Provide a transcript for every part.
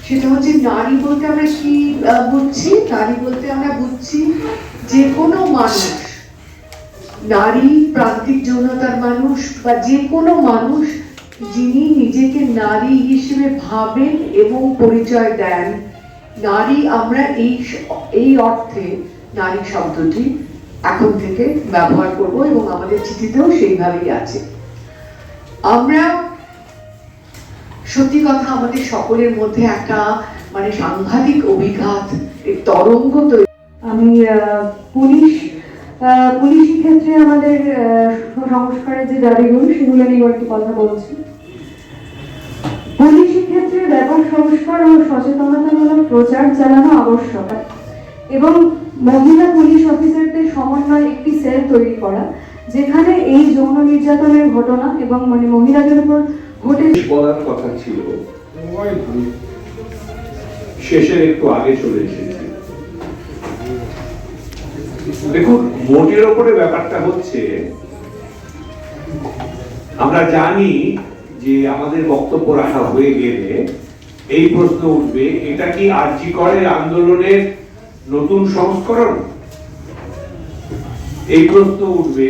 সেটা হচ্ছে নারী বলতে আমরা কি বুঝছি? নারী বলতে আমরা বুঝছি যে কোনো মানুষ, নারী প্রান্তিক যৌনতার মানুষ বা যে কোনো মানুষ যিনি নিজেকে নারী হিসেবে ভাবেন এবং পরিচয় দেন। নারী আমরা এই অর্থে নারী শব্দটি এখন থেকে ব্যবহার করব এবং আমাদের চিঠিতেও সেইভাবেই আছে। আমরা সত্যি কথা, আমাদের সকলের মধ্যে একটা মানে সাংঘাতিক অভিঘাত, তরঙ্গ তৈরি। আমি পুলিশি ক্ষেত্রে আমাদের সংস্কারের যে দাবিগুলো সেগুলো নিয়ে একটু কথা বলছি। পুলিশি ক্ষেত্রে ব্যাপক সংস্কার ও সচেতনতামূলক প্রচার চালানো আবশ্যক এবং মহিলা পুলিশ অফিসারদের সমন্বয়ে একটি সেল তৈরি করা, যেখানে এই যৌন নির্যাতনের ঘটনা এবং মানে মহিলাদের উপর ঘটে বলার কথা ছিল, শেষের একটু আগে চলে এসেছি। দেখুন, মোটের ওপরে ব্যাপারটা হচ্ছে, আমরা জানি যে আমাদের বক্তব্য রাখা হয়ে গেলে এই প্রশ্ন উঠবে, এটা কি আরজি করের আন্দোলনের নতুন সংস্করণ? এই প্রশ্ন উঠবে,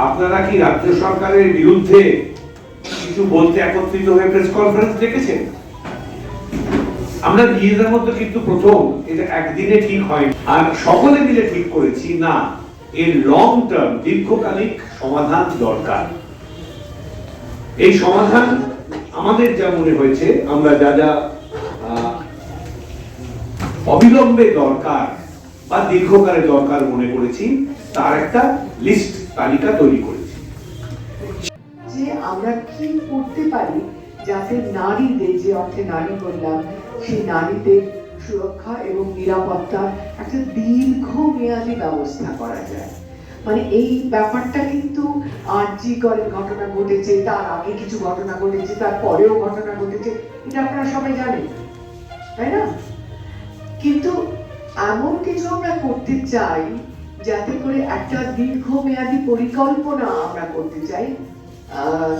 আপনারা কি রাজ্য সরকারের বিরুদ্ধে কিছু বলতে একত্রিত হয়ে প্রেস কনফারেন্স ডেকেছেন? আমরা নিজেদের মধ্যে কিন্তু প্রথম এটা একদিনে ঠিক হয়, আর সকলে মিলে ঠিক করেছি না, এর লং টার্ম দীর্ঘকালিক সমাধান দরকার। এই সমাধান আমাদের যা মনে হয়েছে, আমরা যা যা অবিলম্বে দরকার বা দীর্ঘকালে দরকার মনে করেছি, তার একটা লিস্ট তালিকা তৈরি করেছি। যে আমরা কি করতে পারি যাতে নারীদের, যে অর্থে নারী বললাম, সেই নারীদের সুরক্ষা এবং নিরাপত্তার একটা দীর্ঘমেয়াদী ব্যবস্থা করা যায়। মানে এই ব্যাপারটা কিন্তু আরজি করের ঘটনা ঘটেছে, তার আগে কিছু ঘটনা ঘটেছে, তার পরেও ঘটনা ঘটেছে, এটা আপনারা সবাই জানেন, তাই না? কিন্তু এমন কিছু আমরা করতে চাই যাতে করে একটা দীর্ঘমেয়াদী পরিকল্পনা আমরা করতে চাই,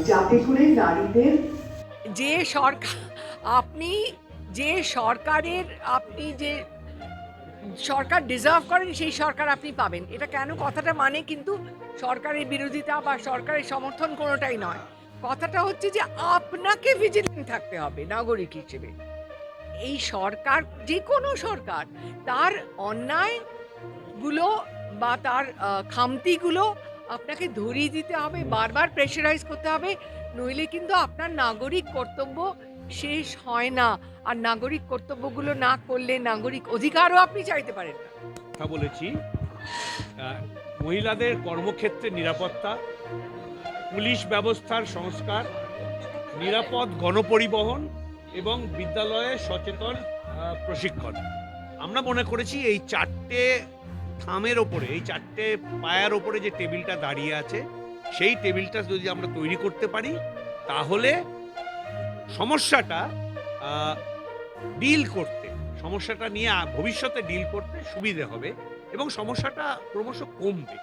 যাতে করে নারীদের যে সরকার, আপনি যে সরকারের, আপনি যে সরকার ডিজার্ভ করেন সেই সরকার আপনি পাবেন। এটা কেন কথাটা মানে কিন্তু সরকারের বিরোধিতা বা সরকারের সমর্থন কোনোটাই নয়। কথাটা হচ্ছে যে আপনাকে ভিজিলেন্ট থাকতে হবে নাগরিক হিসেবে। এই সরকার, যে কোনো সরকার, তার অন্যায়গুলো বা তার খামতিগুলো আপনাকে ধরিয়ে দিতে হবে, বারবার প্রেশারাইজ করতে হবে, নইলে কিন্তু আপনার নাগরিক কর্তব্য শেষ হয় না। আর নাগরিক কর্তব্যগুলো না করলে নাগরিক অধিকারও আপনি চাইতে পারেন না। কথা বলেছি, মহিলাদের কর্মক্ষেত্রে নিরাপত্তা, পুলিশ ব্যবস্থার সংস্কার, নিরাপদ গণপরিবহন এবং বিদ্যালয়ে সচেতন প্রশিক্ষণ। আমরা মনে করেছি এই চারটে থামের ওপরে, এই চারটে পায়ার ওপরে যে টেবিলটা দাঁড়িয়ে আছে, সেই টেবিলটা যদি আমরা তৈরি করতে পারি, তাহলে সমস্যাটা ডিল করতে, সমস্যাটা নিয়ে ভবিষ্যতে ডিল করতে সুবিধে হবে এবং সমস্যাটা ক্রমশ কমবে।